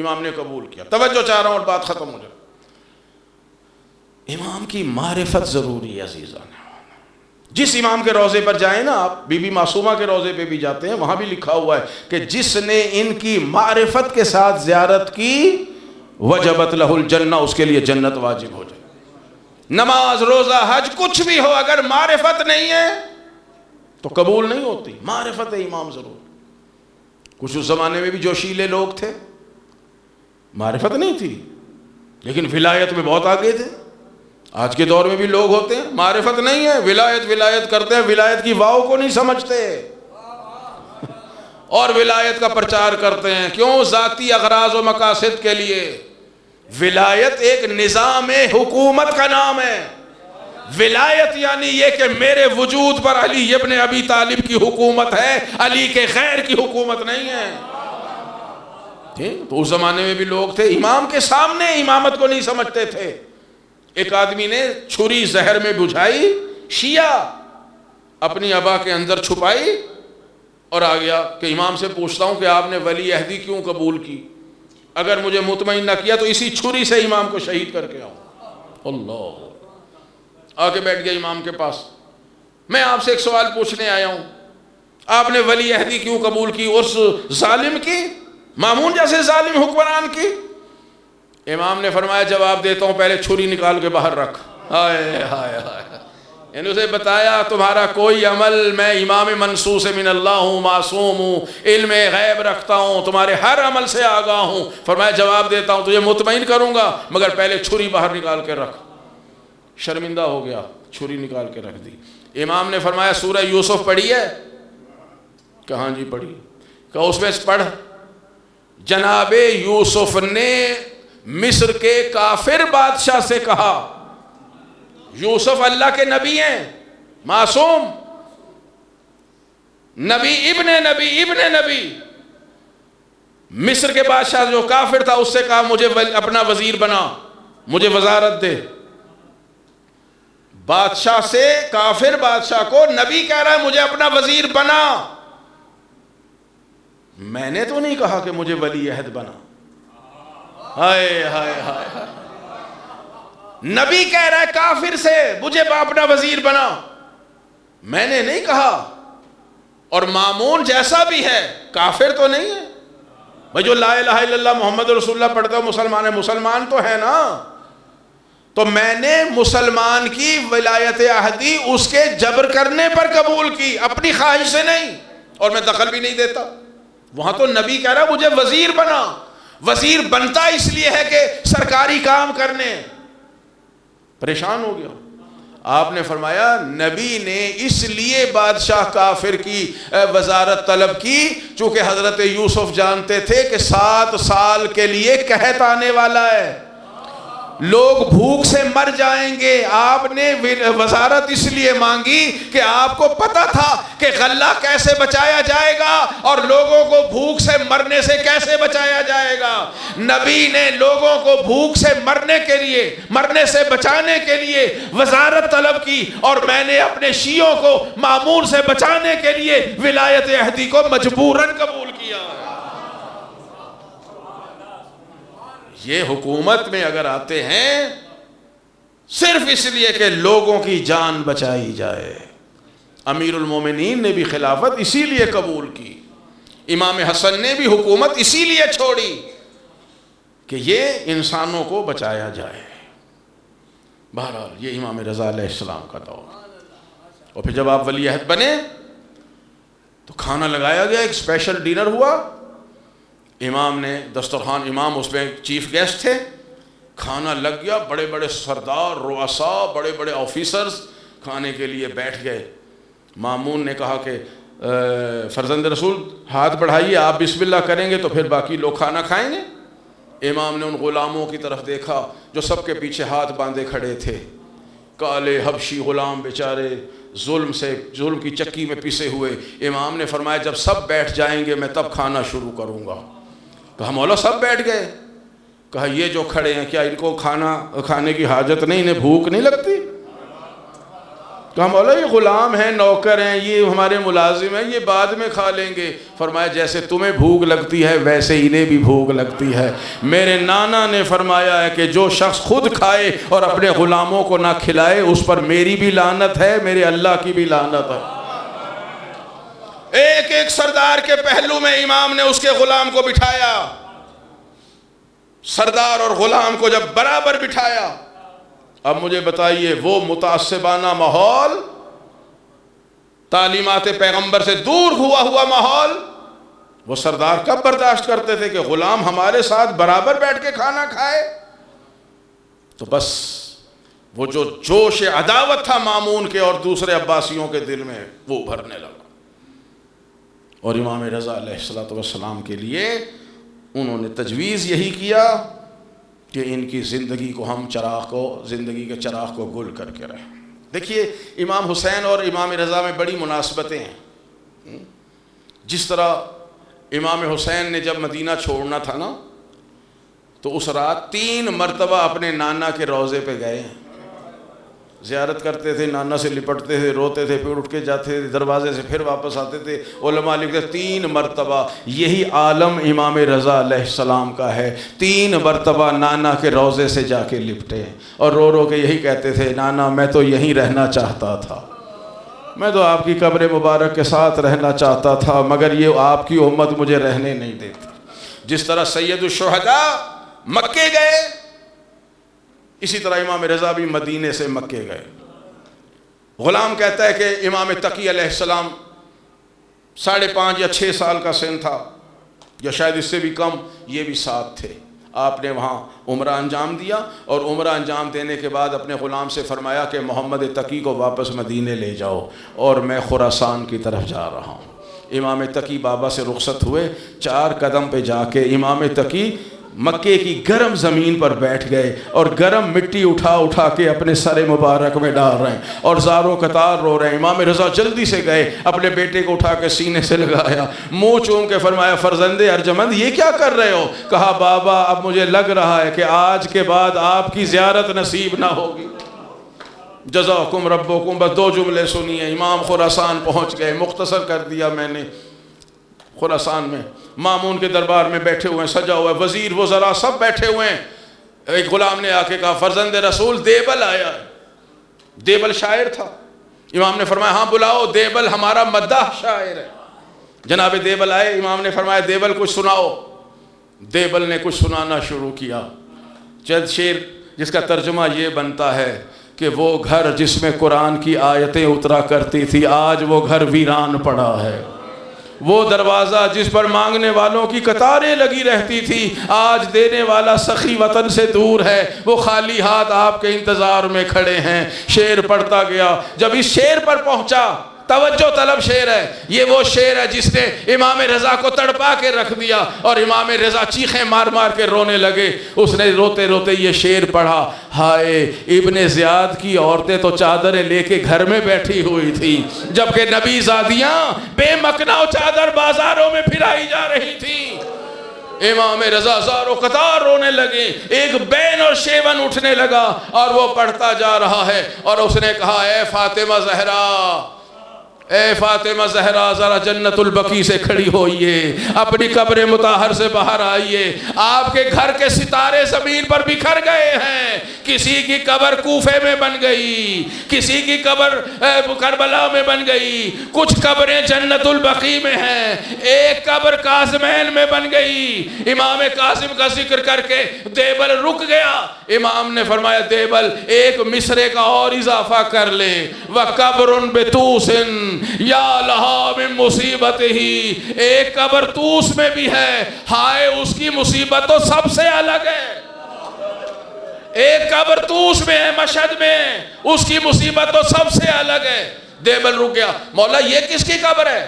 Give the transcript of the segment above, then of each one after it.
امام نے قبول کیا. توجہ چاہ رہا ہوں اور بات ختم ہو جائے. امام کی معرفت ضروری ہے عزیزان. جس امام کے روضے پر جائیں نا آپ, بی بی معصومہ کے روضے پہ بھی جاتے ہیں, وہاں بھی لکھا ہوا ہے کہ جس نے ان کی معرفت کے ساتھ زیارت کی وجبت لہ الجنہ, اس کے لیے جنت واجب ہو جائے. نماز, روزہ, حج کچھ بھی ہو, اگر معرفت نہیں ہے تو قبول نہیں ہوتی. معرفت امام ضرور. کچھ اس زمانے میں بھی جوشیلے لوگ تھے, معرفت نہیں تھی لیکن ولایت میں بہت آگے تھے. آج کے دور میں بھی لوگ ہوتے ہیں, معرفت نہیں ہے, ولایت کرتے ہیں, ولایت کی واو کو نہیں سمجھتے اور ولایت کا پرچار کرتے ہیں. کیوں؟ ذاتی اغراض و مقاصد کے لیے. ولایت ایک نظام حکومت کا نام ہے. ولایت یعنی یہ کہ میرے وجود پر علی ابن ابی طالب کی حکومت ہے, علی کے غیر کی حکومت نہیں ہے. تو اس زمانے میں بھی لوگ تھے امام کے سامنے امامت کو نہیں سمجھتے تھے. ایک آدمی نے چھری زہر میں بجھائی, شیعہ, اپنی ابا کے اندر چھپائی اور آ گیا کہ امام سے پوچھتا ہوں کہ آپ نے ولی عہدی کیوں قبول کی؟ اگر مجھے مطمئن نہ کیا تو اسی چھری سے امام کو شہید کر کے آؤں. اللہ. آ کے بیٹھ گیا امام کے پاس. میں آپ سے ایک سوال پوچھنے آیا ہوں, آپ نے ولی عہدی کیوں قبول کی؟ اس ظالم کی, مامون جیسے ظالم حکمران کی؟ امام نے فرمایا جواب دیتا ہوں, پہلے چھری نکال کے باہر رکھ. ہائے ہائے ہائے. یعنی اسے بتایا تمہارا کوئی عمل, میں امام منصوص من اللہ ہوں, معصوم ہوں, علم غیب رکھتا ہوں, تمہارے ہر عمل سے آگاہ ہوں. فرمایا جواب دیتا ہوں, تجھے مطمئن کروں گا مگر پہلے چھری باہر نکال کے رکھ. شرمندہ ہو گیا, چھری نکال کے رکھ دی. امام نے فرمایا سورہ یوسف پڑھی ہے؟ کہاں جی پڑھی. کہا اس میں پڑھ, جناب یوسف نے مصر کے کافر بادشاہ سے کہا, یوسف اللہ کے نبی ہیں, معصوم نبی, ابن نبی. مصر کے بادشاہ جو کافر تھا اس سے کہا مجھے اپنا وزیر بنا, مجھے وزارت دے. بادشاہ سے, کافر بادشاہ کو نبی کہہ رہا ہے مجھے اپنا وزیر بنا. میں نے تو نہیں کہا کہ مجھے ولی عہد بنا. ہائے ہائے ہائے. نبی کہہ رہا ہے کافر سے مجھے اپنا وزیر بنا, میں نے نہیں کہا. اور مامون جیسا بھی ہے کافر تو نہیں ہے بھائی. جو لا الہ الا اللہ محمد رسول اللہ پڑھتا ہے مسلمان ہے, مسلمان تو ہے نا. تو میں نے مسلمان کی ولایت عہدی اس کے جبر کرنے پر قبول کی, اپنی خواہش سے نہیں, اور میں دخل بھی نہیں دیتا. وہاں تو نبی کہہ رہا مجھے وزیر بنا. وزیر بنتا اس لیے ہے کہ سرکاری کام کرنے. پریشان ہو گیا. آپ نے فرمایا نبی نے اس لیے بادشاہ کافر کی وزارت طلب کی چونکہ حضرت یوسف جانتے تھے کہ 7 سال کے لیے قحط آنے والا ہے, لوگ بھوک سے مر جائیں گے. آپ نے وزارت اس لیے مانگی کہ آپ کو پتا تھا کہ غلہ کیسے بچایا جائے گا اور لوگوں کو بھوک سے مرنے سے کیسے بچایا جائے گا. نبی نے لوگوں کو بھوک سے مرنے سے بچانے کے لیے وزارت طلب کی, اور میں نے اپنے شیعوں کو مامون سے بچانے کے لیے ولایت عہدی کو مجبوراً قبول کیا. یہ حکومت میں اگر آتے ہیں صرف اس لیے کہ لوگوں کی جان بچائی جائے. امیر المومنین نے بھی خلافت اسی لیے قبول کی, امام حسن نے بھی حکومت اسی لیے چھوڑی کہ یہ انسانوں کو بچایا جائے. بہرحال یہ امام رضا علیہ السلام کا دور. اور پھر جب آپ ولی عہد بنے تو کھانا لگایا گیا, ایک اسپیشل ڈنر ہوا. امام نے دسترخوان, امام اس میں چیف گیسٹ تھے, کھانا لگ گیا. بڑے بڑے سردار, رؤساء, بڑے بڑے آفیسرز کھانے کے لیے بیٹھ گئے. مامون نے کہا کہ فرزند رسول ہاتھ بڑھائیے, آپ بسم اللہ کریں گے تو پھر باقی لوگ کھانا کھائیں گے. امام نے ان غلاموں کی طرف دیکھا جو سب کے پیچھے ہاتھ باندھے کھڑے تھے, کالے حبشی غلام بیچارے, ظلم کی چکی میں پسے ہوئے. امام نے فرمایا جب سب بیٹھ جائیں گے میں تب کھانا شروع کروں گا. کہا مولا سب بیٹھ گئے؟ کہا یہ جو کھڑے ہیں کیا ان کو کھانا کھانے کی حاجت نہیں, انہیں بھوک نہیں لگتی؟ کہا مولا یہ غلام ہیں، نوکر ہیں، یہ ہمارے ملازم ہیں، یہ بعد میں کھا لیں گے۔ فرمایا جیسے تمہیں بھوک لگتی ہے ویسے انہیں بھی بھوک لگتی ہے۔ میرے نانا نے فرمایا ہے کہ جو شخص خود کھائے اور اپنے غلاموں کو نہ کھلائے اس پر میری بھی لعنت ہے، میرے اللہ کی بھی لعنت ہے۔ ایک ایک سردار کے پہلو میں امام نے اس کے غلام کو بٹھایا۔ سردار اور غلام کو جب برابر بٹھایا، اب مجھے بتائیے وہ متعصبانہ ماحول، تعلیمات پیغمبر سے دور ہوا ماحول، وہ سردار کب برداشت کرتے تھے کہ غلام ہمارے ساتھ برابر بیٹھ کے کھانا کھائے؟ تو بس وہ جو جوش عداوت تھا مامون کے اور دوسرے عباسیوں کے دل میں وہ بھرنے لگا، اور امام رضا علیہ السلام کے لیے انہوں نے تجویز یہی کیا کہ ان کی زندگی کو ہم زندگی کے چراغ کو گل کر کے رہیں۔ دیکھیے امام حسین اور امام رضا میں بڑی مناسبتیں ہیں۔ جس طرح امام حسین نے جب مدینہ چھوڑنا تھا نا تو اس رات 3 مرتبہ اپنے نانا کے روضے پہ گئے ہیں، زیارت کرتے تھے، نانا سے لپٹتے تھے، روتے تھے، پھر اٹھ کے جاتے تھے دروازے سے، پھر واپس آتے تھے۔ علماء لکھتے 3 مرتبہ، یہی عالم امام رضا علیہ السلام کا ہے۔ 3 مرتبہ نانا کے روضے سے جا کے لپٹے اور رو رو کے یہی کہتے تھے، نانا میں تو یہیں رہنا چاہتا تھا، میں تو آپ کی قبر مبارک کے ساتھ رہنا چاہتا تھا، مگر یہ آپ کی امت مجھے رہنے نہیں دیتی۔ جس طرح سید الشہداء مکے گئے، اسی طرح امام رضا بھی مدینے سے مکے گئے۔ غلام کہتا ہے کہ امام تقی علیہ السلام 5.5 یا 6 سال کا سن تھا، یا شاید اس سے بھی کم، یہ بھی ساتھ تھے۔ آپ نے وہاں عمرہ انجام دیا اور عمرہ انجام دینے کے بعد اپنے غلام سے فرمایا کہ محمد تقی کو واپس مدینے لے جاؤ اور میں خراسان کی طرف جا رہا ہوں۔ امام تقی بابا سے رخصت ہوئے، 4 قدم پہ جا کے امام تقی مکے کی گرم زمین پر بیٹھ گئے اور گرم مٹی اٹھا کے اپنے سر مبارک میں ڈال رہے ہیں اور زاروں قطار رو رہے ہیں۔ امام رضا جلدی سے گئے، اپنے بیٹے کو اٹھا کے سینے سے لگایا، منہ چوم کے فرمایا فرزند ارجمند یہ کیا کر رہے ہو؟ کہا بابا اب مجھے لگ رہا ہے کہ آج کے بعد آپ کی زیارت نصیب نہ ہوگی۔ جزاکم ربکم، بس 2 جملے سنیے۔ امام خراسان پہنچ گئے، مختصر کر دیا میں نے۔ خراسان میں مامون کے دربار میں بیٹھے ہوئے ہیں، سجا ہوا ہے، وزیر وزراء سب بیٹھے ہوئے ہیں۔ ایک غلام نے آ کے کہا فرزند رسول دیبل آیا ہے۔ دیبل شاعر تھا۔ امام نے فرمایا ہاں بلاؤ، دیبل ہمارا مداح شاعر ہے۔ جناب دیبل آئے، امام نے فرمایا دیبل کچھ سناؤ۔ دیبل نے کچھ سنانا شروع کیا، چند شعر جس کا ترجمہ یہ بنتا ہے کہ وہ گھر جس میں قرآن کی آیتیں اترا کرتی تھی آج وہ گھر ویران پڑا ہے، وہ دروازہ جس پر مانگنے والوں کی قطاریں لگی رہتی تھی آج دینے والا سخی وطن سے دور ہے، وہ خالی ہاتھ آپ کے انتظار میں کھڑے ہیں۔ شعر پڑھتا گیا، جب اس شعر پر پہنچا، توجہ طلب شعر ہے یہ، وہ شعر ہے جس نے امام رضا کو تڑپا کے رکھ دیا اور امام رضا چیخیں مار مار کے رونے لگے۔ اس نے روتے روتے یہ شعر پڑھا، ہائے ابن زیاد کی عورتیں تو چادریں لے کے گھر میں بیٹھی ہوئی تھی، جبکہ نبی زادیاں بے مکنا و چادر بازاروں میں پھرائی جا رہی تھی۔ امام رضا زارو قطار رونے لگے، ایک بین اور شیون اٹھنے لگا اور وہ پڑھتا جا رہا ہے اور اس نے کہا اے فاطمہ زہرا، اے فاطمہ زہرا ذرا جنت البقیع سے کھڑی ہوئیے، اپنی قبر مطہر سے باہر آئیے، آپ کے گھر کے ستارے زمین پر بکھر گئے ہیں، کسی کی قبر کوفے میں بن گئی، کسی کی قبر کربلا میں بن گئی، کچھ قبریں جنت البقیع میں ہیں، ایک قبر کاظمین میں بن گئی۔ امام کاظم کا ذکر کر کے دیبل رک گیا۔ امام نے فرمایا دیبل ایک مصرے کا اور اضافہ کر لے، وَقَبْرٌ بِتُوسٍ یا لہا من مصیبت ہی، ایک قبر توس میں بھی ہے، ہائے اس کی مصیبت تو سب سے الگ ہے۔ ایک قبر توس میں ہے، مشہد میں، اس کی مصیبت تو سب سے الگ ہے۔ دیبل رک گیا، مولا یہ کس کی قبر ہے؟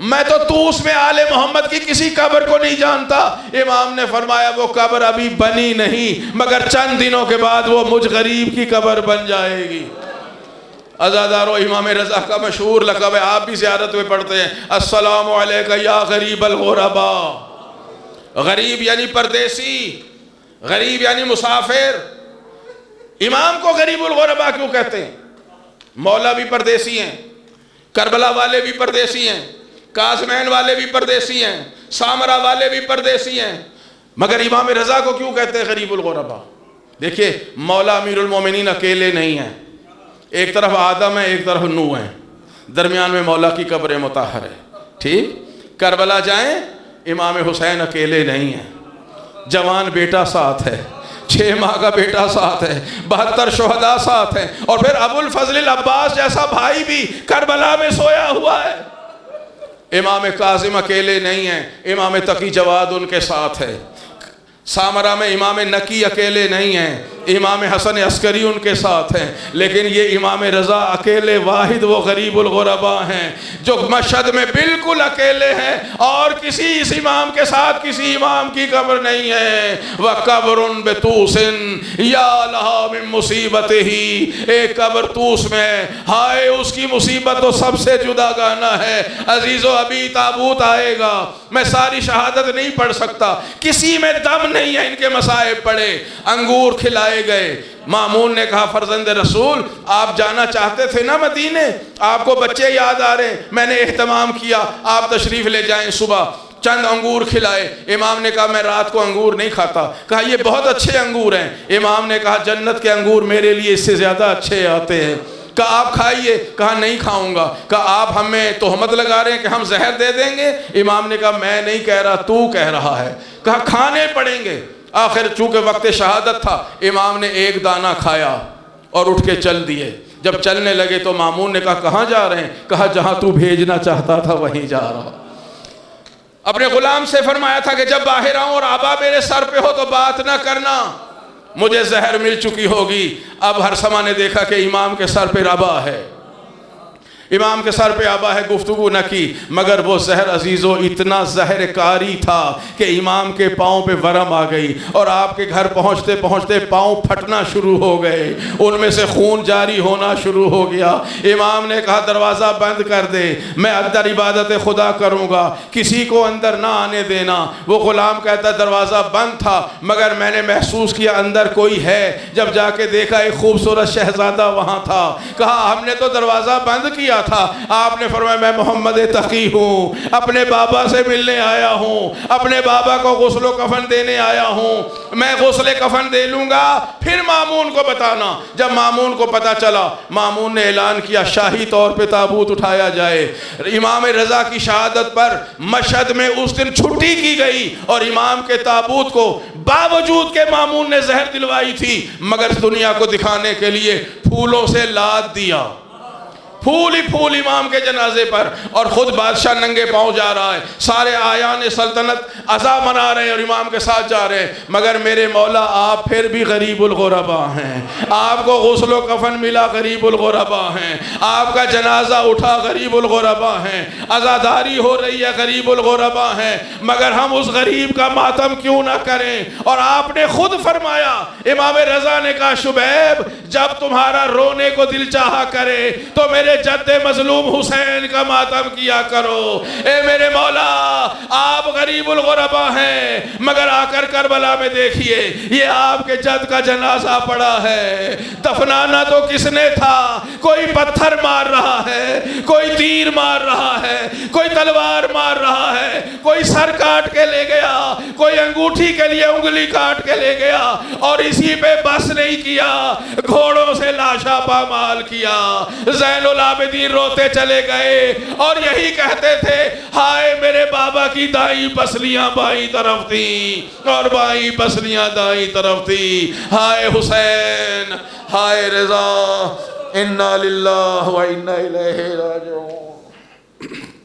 میں تو توس میں آل محمد کی کسی قبر کو نہیں جانتا۔ امام نے فرمایا وہ قبر ابھی بنی نہیں، مگر چند دنوں کے بعد وہ مجھ غریب کی قبر بن جائے گی۔ عزادارو امام رضا کا مشہور لقب ہے، آپ بھی زیارت میں پڑھتے ہیں، السلام علیکہ یا غریب الغرباء۔ غریب یعنی پردیسی، غریب یعنی مسافر۔ امام کو غریب الغرباء کیوں کہتے ہیں؟ مولا بھی پردیسی ہیں، کربلا والے بھی پردیسی ہیں، قاسمین والے بھی پردیسی ہیں، سامرا والے بھی پردیسی ہیں، مگر امام رضا کو کیوں کہتے ہیں غریب الغربا؟ دیکھیے مولا امیر المومنین اکیلے نہیں ہیں، ایک طرف آدم ہے، ایک طرف نوح ہے، درمیان میں مولا کی قبر مطہر ہے، ٹھیک؟ کربلا جائیں، امام حسین اکیلے نہیں ہیں، جوان بیٹا ساتھ ہے، 6 ماہ کا بیٹا ساتھ ہے، 72 شہداء ساتھ ہیں، اور پھر ابو الفضل العباس جیسا بھائی بھی کربلا میں سویا ہوا ہے۔ امام کاظم اکیلے نہیں ہیں، امام تقی جواد ان کے ساتھ ہے۔ سامرا میں امام نقی اکیلے نہیں ہیں، امام حسن عسکری ان کے ساتھ ہیں، لیکن یہ امام رضا اکیلے واحد وہ غریب الغربا ہیں جو مشہد میں بالکل اکیلے ہیں، اور کسی اس امام کے ساتھ کسی امام کی قبر نہیں ہے۔ وَقَبْرٌ بِطُوسٍ يَا لَهَا مِن مُصِيبَتِهِ، ایک قبر طوس میں، ہائے اس کی مصیبت تو سب سے جدا گانا ہے۔ عزیزو ابھی تابوت آئے گا، میں ساری شہادت نہیں پڑھ سکتا، کسی میں دم نہیں ہے، ان کے مصائب پڑے۔ انگور کھلائے گئے، مامون نے کہا فرزند رسول آپ جانا چاہتے تھے نا مدینے، آپ کو بچے یاد آ رہے ہیں، میں نے اہتمام کیا، آپ تشریف لے جائیں۔ صبح چند انگور کھلائے، امام نے کہا میں رات کو انگور نہیں کھاتا، کہا یہ بہت اچھے انگور ہیں، امام نے کہا جنت کے انگور میرے لیے اس سے زیادہ اچھے آتے ہیں، کہا آپ کھائیے، کہا نہیں کھاؤں گا، کہا آپ ہمیں تہمت لگا رہے ہیں کہ ہم زہر دے دیں گے، امام نے کہا میں نہیں کہہ رہا تو کہہ رہا ہے، کہا کھانے پڑیں گے۔ آخر چونکہ وقت شہادت تھا، امام نے ایک دانہ کھایا اور اٹھ کے چل دیے۔ جب چلنے لگے تو مامون نے کہا کہاں جا رہے ہیں؟ کہا جہاں تو بھیجنا چاہتا تھا وہیں جا رہا۔ اپنے غلام سے فرمایا تھا کہ جب باہر آؤں اور آبا میرے سر پہ ہو تو بات نہ کرنا، مجھے زہر مل چکی ہوگی۔ اب ہر سما نے دیکھا کہ امام کے سر پہ آبا ہے، امام کے سر پہ آبا ہے، گفتگو نہ کی، مگر وہ زہر عزیزو اتنا زہر کاری تھا کہ امام کے پاؤں پہ ورم آ گئی، اور آپ کے گھر پہنچتے پہنچتے پاؤں پھٹنا شروع ہو گئے، ان میں سے خون جاری ہونا شروع ہو گیا۔ امام نے کہا دروازہ بند کر دے، میں اندر عبادت خدا کروں گا، کسی کو اندر نہ آنے دینا۔ وہ غلام کہتا دروازہ بند تھا مگر میں نے محسوس کیا اندر کوئی ہے، جب جا کے دیکھا ایک خوبصورت شہزادہ وہاں تھا۔ کہا ہم نے تو دروازہ بند کیا تھا، آپ نے فرمایا میں محمد تقی ہوں، اپنے بابا سے ملنے آیا ہوں، اپنے بابا کو غسل و کفن دینے آیا ہوں، میں غسل کفن دے لوں گا پھر مامون کو بتانا۔ جب مامون کو پتا چلا، مامون نے اعلان کیا شاہی طور پہ تابوت اٹھایا جائے۔ امام رضا کی شہادت پر مشہد میں اس دن چھٹی کی گئی، اور امام کے تابوت کو باوجود کہ مامون نے زہر دلوائی تھی مگر دنیا کو دکھانے کے لیے پھولوں سے لاد دیا، پھول ہی پھول امام کے جنازے پر، اور خود بادشاہ ننگے پاؤں جا رہا ہے، سارے آیان سلطنت عزا منا رہے ہیں اور امام کے ساتھ جا رہے ہیں، مگر میرے مولا آپ پھر بھی غریب الغربا ہیں، آپ کو غسل و کفن ملا غریب الغربا ہیں، آپ کا جنازہ اٹھا غریب الغربا ہیں، عزاداری ہو رہی ہے غریب الغربا ہیں، مگر ہم اس غریب کا ماتم کیوں نہ کریں؟ اور آپ نے خود فرمایا، امام رضا نے کہا شبیب جب تمہارا رونے کو دل چاہا کرے تو میرے جد مظلوم حسین کا ماتم کیا کرو۔ اے میرے مولا آپ غریب الغربا ہیں، مگر آ کر کربلا میں دیکھیے یہ آپ کے جد کا جنازہ پڑا ہے، دفنانا تو کس نے تھا؟ کوئی پتھر مار رہا ہے، کوئی تیر مار رہا ہے، کوئی تلوار مار رہا ہے، کوئی سر کاٹ کے لے گیا، کوئی انگوٹھی کے لیے انگلی کاٹ کے لے گیا، اور اسی پہ بس نہیں کیا، گھوڑوں سے لاشا پامال کیا۔ زین العابدین روتے چلے گئے اور یہی کہتے تھے ہائے میرے بابا کی دائیں پسلیاں بائیں طرف تھیں اور بائیں پسلیاں دائیں طرف تھیں، ہائے حسین، ہائے رضا، انا للہ و انا الیہ راجعون۔